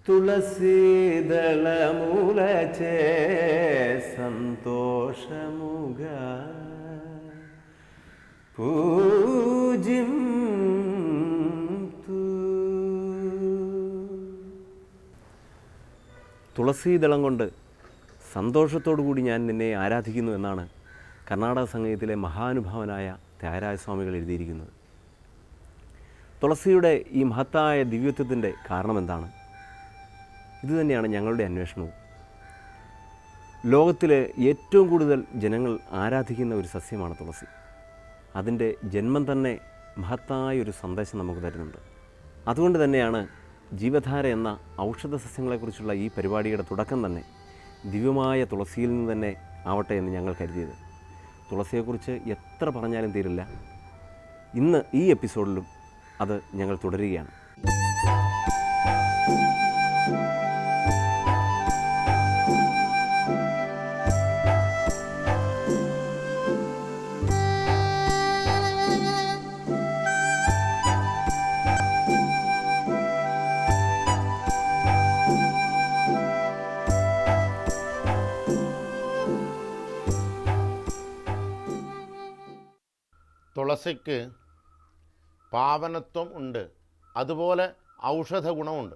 തുളസീദളമൂലചേ സന്തോഷമുഖ പൂജിം. തുളസീദളം കൊണ്ട് സന്തോഷത്തോടു കൂടി ഞാൻ നിന്നെ ആരാധിക്കുന്നു എന്നാണ് കർണാടക സംഗീതത്തിലെ മഹാനുഭാവനായ ത്യാഗരാജസ്വാമികൾ എഴുതിയിരിക്കുന്നത്. തുളസിയുടെ ഈ മഹത്തായ ദിവ്യത്വത്തിൻ്റെ കാരണമെന്താണ്? ഇതുതന്നെയാണ് ഞങ്ങളുടെ അന്വേഷണവും. ലോകത്തിലെ ഏറ്റവും കൂടുതൽ ജനങ്ങൾ ആരാധിക്കുന്ന ഒരു സസ്യമാണ് തുളസി. അതിൻ്റെ ജന്മം തന്നെ മഹത്തായ ഒരു സന്ദേശം നമുക്ക് തരുന്നുണ്ട്. അതുകൊണ്ട് തന്നെയാണ് ജീവധാര എന്ന ഔഷധ സസ്യങ്ങളെക്കുറിച്ചുള്ള ഈ പരിപാടിയുടെ തുടക്കം തന്നെ ദിവ്യമായ തുളസിയിൽ നിന്ന് തന്നെ ആവട്ടെ എന്ന് ഞങ്ങൾ കരുതിയത്. തുളസിയെക്കുറിച്ച് എത്ര പറഞ്ഞാലും തീരില്ല. ഇന്ന് ഈ എപ്പിസോഡിലും അത് ഞങ്ങൾ തുടരുകയാണ്. തുളസിക്ക് പാവനത്വം ഉണ്ട്, അതുപോലെ ഔഷധ ഗുണമുണ്ട്.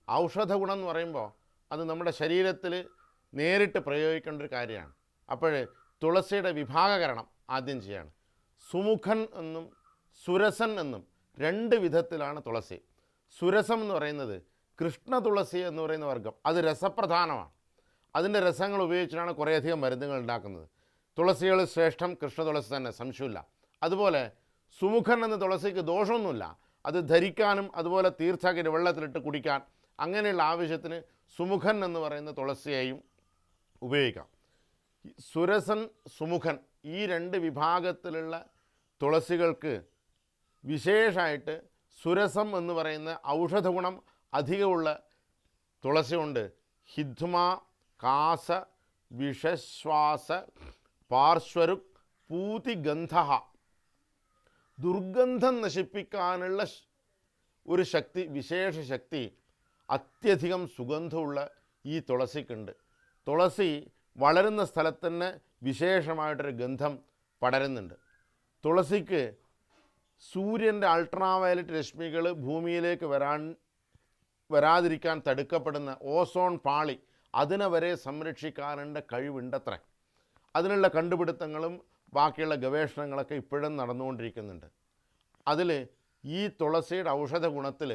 ഔഷധ ഗുണം എന്ന് പറയുമ്പോൾ അത് നമ്മുടെ ശരീരത്തിൽ നേരിട്ട് പ്രയോഗിക്കേണ്ട ഒരു കാര്യമാണ്. അപ്പോൾ തുളസിയുടെ വിഭാഗകരണം ആദ്യം ചെയ്യാണ്. സുമുഖൻ എന്നും സുരസൻ എന്നും രണ്ട് വിധത്തിലാണ് തുളസി. സുരസം എന്ന് പറയുന്നത് കൃഷ്ണ തുളസി എന്ന് പറയുന്ന വർഗ്ഗം, അത് രസപ്രധാനമാണ്. അതിൻ്റെ രസങ്ങൾ ഉപയോഗിച്ചിട്ടാണ് കുറേയധികം മരുന്നുകൾ ഉണ്ടാക്കുന്നത്. തുളസികൾ ശ്രേഷ്ഠം കൃഷ്ണ തുളസി തന്നെ, സംശയമില്ല. അതുപോലെ സുമുഖൻ എന്ന തുളസിക്ക് ദോഷമൊന്നുമില്ല. അത് ധരിക്കാനും അതുപോലെ തീർത്ഥാടകർ വെള്ളത്തിലിട്ട് കുടിക്കാൻ അങ്ങനെയുള്ള ആവശ്യത്തിന് സുമുഖൻ എന്ന് പറയുന്ന തുളസിയെയും ഉപയോഗിക്കാം. സുരസൻ, സുമുഖൻ ഈ രണ്ട് വിഭാഗത്തിലുള്ള തുളസികൾക്ക് വിശേഷമായിട്ട് സുരസം എന്ന് പറയുന്ന ഔഷധ ഗുണം അധികമുള്ള തുളസി കൊണ്ട് ഹിദ്മ, കാസ, വിഷശ്വാസ, പാർശ്വരുക്, പൂതിഗന്ധ, ദുർഗന്ധം നശിപ്പിക്കാനുള്ള ഒരു ശക്തി, വിശേഷ ശക്തി അത്യധികം സുഗന്ധമുള്ള ഈ തുളസിക്കുണ്ട്. തുളസി വളരുന്ന സ്ഥലത്ത് തന്നെ വിശേഷമായിട്ടൊരു ഗന്ധം പടരുന്നുണ്ട്. തുളസിക്ക് സൂര്യൻ്റെ അൾട്രാവയലറ്റ് രശ്മികൾ ഭൂമിയിലേക്ക് വരാതിരിക്കാൻ തടുക്കപ്പെടുന്ന ഓസോൺ പാളി അതിനെ വരെ സംരക്ഷിക്കാനുള്ള കഴിവുണ്ടത്രേ. അതിനുള്ള കണ്ടുപിടുത്തങ്ങളും ബാക്കിയുള്ള ഗവേഷണങ്ങളൊക്കെ ഇപ്പോഴും നടന്നുകൊണ്ടിരിക്കുന്നുണ്ട്. അതിൽ ഈ തുളസിയുടെ ഔഷധ ഗുണത്തിൽ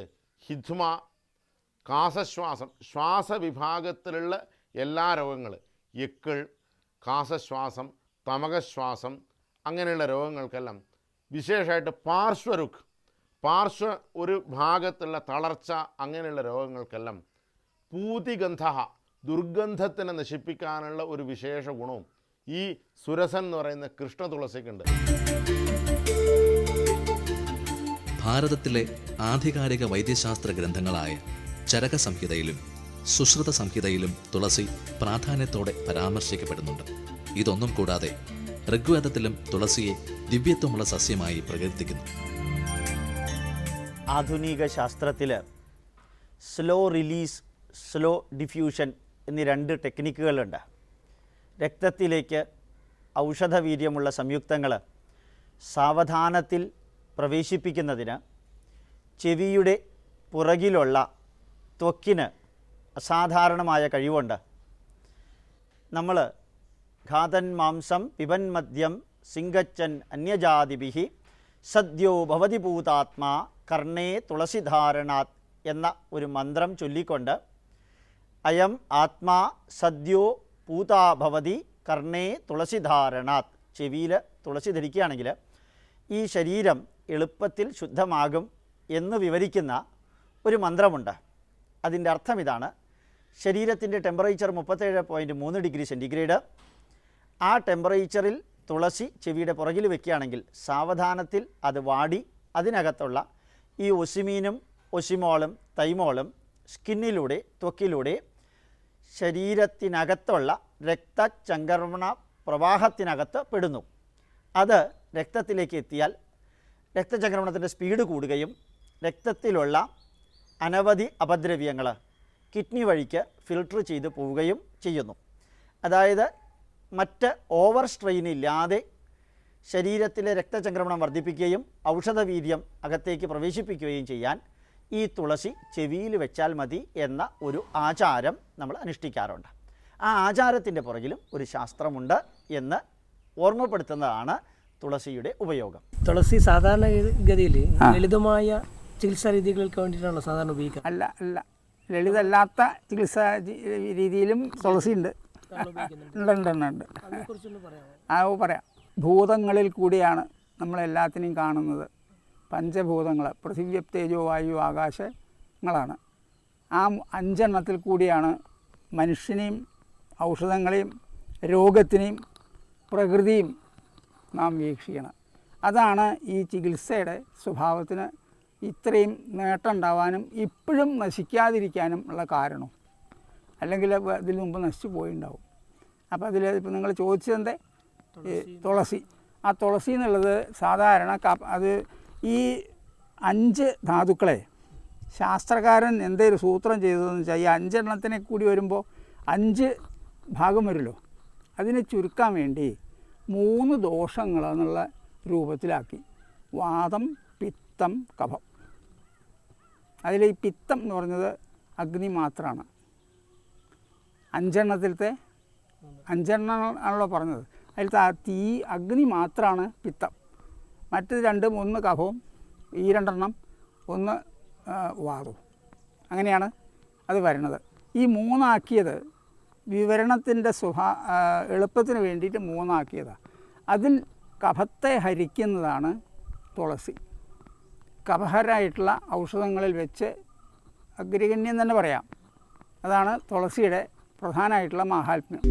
ഹിദ്മ, കാസശ്വാസം, ശ്വാസവിഭാഗത്തിലുള്ള എല്ലാ രോഗങ്ങൾ, എക്കിൾ, കാസശ്വാസം, തമകശ്വാസം അങ്ങനെയുള്ള രോഗങ്ങൾക്കെല്ലാം വിശേഷമായിട്ട് പാർശ്വരുക്, ഒരു ഭാഗത്തുള്ള തളർച്ച അങ്ങനെയുള്ള രോഗങ്ങൾക്കെല്ലാം പൂതിഗന്ധ, ദുർഗന്ധത്തിനെ നശിപ്പിക്കാനുള്ള ഒരു വിശേഷ ഗുണവും ഈ സുരസൻ എന്ന് പറയുന്ന കൃഷ്ണ തുളസിക്കുണ്ട്. ഭാരതത്തിലെ ആധികാരിക വൈദ്യശാസ്ത്ര ഗ്രന്ഥങ്ങളായ ചരക സംഹിതയിലും സുശ്രുത സംഹിതയിലും തുളസി പ്രാധാന്യത്തോടെ പരാമർശിക്കപ്പെടുന്നുണ്ട്. ഇതൊന്നും കൂടാതെ ഋഗ്വേദത്തിലും തുളസിയെ ദിവ്യത്വമുള്ള സസ്യമായി പ്രകീർത്തിക്കുന്നു. ആധുനിക ശാസ്ത്രത്തിൽ സ്ലോ റിലീസ്, സ്ലോ ഡിഫ്യൂഷൻ എന്നീ രണ്ട് ടെക്നിക്കുകളുണ്ട്. രക്തത്തിലേക്ക് ഔഷധവീര്യമുള്ള സംയുക്തങ്ങൾ സാവധാനത്തിൽ പ്രവേശിപ്പിക്കുന്നതിന് ചെവിയുടെ പുറകിലുള്ള ത്വക്കിന് അസാധാരണമായ കഴിവുണ്ട്. നമ്മൾ ഘാതൻ മാംസം പിബൻ മദ്യം സിംഗച്ചൻ അന്യജാതിഭിഹി സദ്യോ ഭവതി ഭൂതാത്മാ കർണേ തുളസിധാരണാത് എന്ന ഒരു മന്ത്രം ചൊല്ലിക്കൊണ്ട് അയം ആത്മാ സദ്യോ പൂതാ ഭവതി കർണേ തുളസിധാരണാത്, ചെവിയിൽ തുളസി ധരിക്കുകയാണെങ്കിൽ ഈ ശരീരം എളുപ്പത്തിൽ ശുദ്ധമാകും എന്ന് വിവരിക്കുന്ന ഒരു മന്ത്രമുണ്ട്. അതിൻ്റെ അർത്ഥം ഇതാണ്: ശരീരത്തിൻ്റെ ടെമ്പറേച്ചർ 37.3 ഡിഗ്രി സെൻറ്റിഗ്രേഡ്. ആ ടെമ്പറേച്ചറിൽ തുളസി ചെവിയുടെ പുറകിൽ വെക്കുകയാണെങ്കിൽ സാവധാനത്തിൽ അത് വാടി അതിനകത്തുള്ള ഈ ഒസിമീനും ഒസിമോളും തൈമോളും സ്കിന്നിലൂടെ, ത്വക്കിലൂടെ ശരീരത്തിനകത്തുള്ള രക്തചംക്രമണ പ്രവാഹത്തിനകത്ത് പെടുന്നു. അത് രക്തത്തിലേക്ക് എത്തിയാൽ രക്തചംക്രമണത്തിൻ്റെ സ്പീഡ് കൂടുകയും രക്തത്തിലുള്ള അനവധി അപദ്രവ്യങ്ങൾ, കിഡ്നി വഴിക്ക് ഫിൽട്ടർ ചെയ്ത് പോവുകയും ചെയ്യുന്നു. അതായത് മറ്റ് ഓവർ സ്ട്രെയിൻ ഇല്ലാതെ ശരീരത്തിലെ രക്തചംക്രമണം വർദ്ധിപ്പിക്കുകയും ഔഷധവീര്യം അകത്തേക്ക് പ്രവേശിപ്പിക്കുകയും ചെയ്യാൻ ഈ തുളസി ചെവിയിൽ വെച്ചാൽ മതി എന്ന ഒരു ആചാരം നമ്മൾ അനുഷ്ഠിക്കാറുണ്ട്. ആ ആചാരത്തിൻ്റെ പുറകിലും ഒരു ശാസ്ത്രമുണ്ട് എന്ന് ഓർമ്മപ്പെടുത്തുന്നതാണ് തുളസിയുടെ ഉപയോഗം. തുളസി സാധാരണഗതിയിൽ ലളിതമായ ചികിത്സാ രീതികൾക്ക് വേണ്ടിയിട്ടാണല്ലോ സാധാരണ ഉപയോഗിക്കുക. അല്ല ലളിതമല്ലാത്ത ചികിത്സാ രീതിയിലും തുളസി ഉണ്ട്. ഉണ്ട്. പറയാം. ഭൂതങ്ങളിൽ കൂടിയാണ് നമ്മളെല്ലാത്തിനെയും കാണുന്നത്. പഞ്ചഭൂതങ്ങൾ പൃഥിവ്യ തേജോ വായു ആകാശങ്ങളാണ്. ആ 5 എണ്ണത്തിൽ കൂടിയാണ് മനുഷ്യനെയും ഔഷധങ്ങളെയും രോഗത്തിനെയും പ്രകൃതിയും നാം വീക്ഷിക്കണം. അതാണ് ഈ ചികിത്സയുടെ സ്വഭാവത്തിന് ഇത്രയും നേട്ടം ഉണ്ടാവാനും ഇപ്പോഴും നശിക്കാതിരിക്കാനും ഉള്ള കാരണം. അല്ലെങ്കിൽ ഇതിന് മുമ്പ് നശിച്ചു പോയിട്ടുണ്ടാവും. അപ്പോൾ അതിൽ ഇപ്പോൾ നിങ്ങൾ ചോദിച്ചതെന്തേ തുളസി. ആ തുളസി എന്നുള്ളത് സാധാരണ അത് ഈ 5 ധാതുക്കളെ ശാസ്ത്രകാരൻ എന്തൊരു സൂത്രം ചെയ്തതെന്ന് വെച്ചാൽ ഈ 5 എണ്ണത്തിനെ കൂടി വരുമ്പോൾ 5 ഭാഗം വരുമല്ലോ, അതിനെ ചുരുക്കാൻ വേണ്ടി 3 ദോഷങ്ങളെന്നുള്ള രൂപത്തിലാക്കി. വാതം, പിത്തം, കഫം. അതിൽ ഈ പിത്തം എന്ന് പറഞ്ഞത് അഗ്നി മാത്രമാണ്. 5 എണ്ണത്തിലത്തെ 5 എണ്ണം ആണല്ലോ പറഞ്ഞത്. അതിലത്തെ തീ അഗ്നി മാത്രമാണ് പിത്തം. മറ്റ് 2, 1 കഫവും, ഈ 2 എണ്ണം 1 വാതവും. അങ്ങനെയാണ് അത് വരുന്നത്. ഈ 3 ആക്കിയത് വിവരണത്തിൻ്റെ എളുപ്പത്തിന് വേണ്ടിയിട്ട് 3 ആക്കിയതാണ്. അതിൽ കഫത്തെ ഹരിക്കുന്നതാണ് തുളസി. കഫഹരായിട്ടുള്ള ഔഷധങ്ങളിൽ വെച്ച് അഗ്രഗണ്യം തന്നെ പറയാം. അതാണ് തുളസിയുടെ പ്രധാനമായിട്ടുള്ള മാഹാത്മ്യം.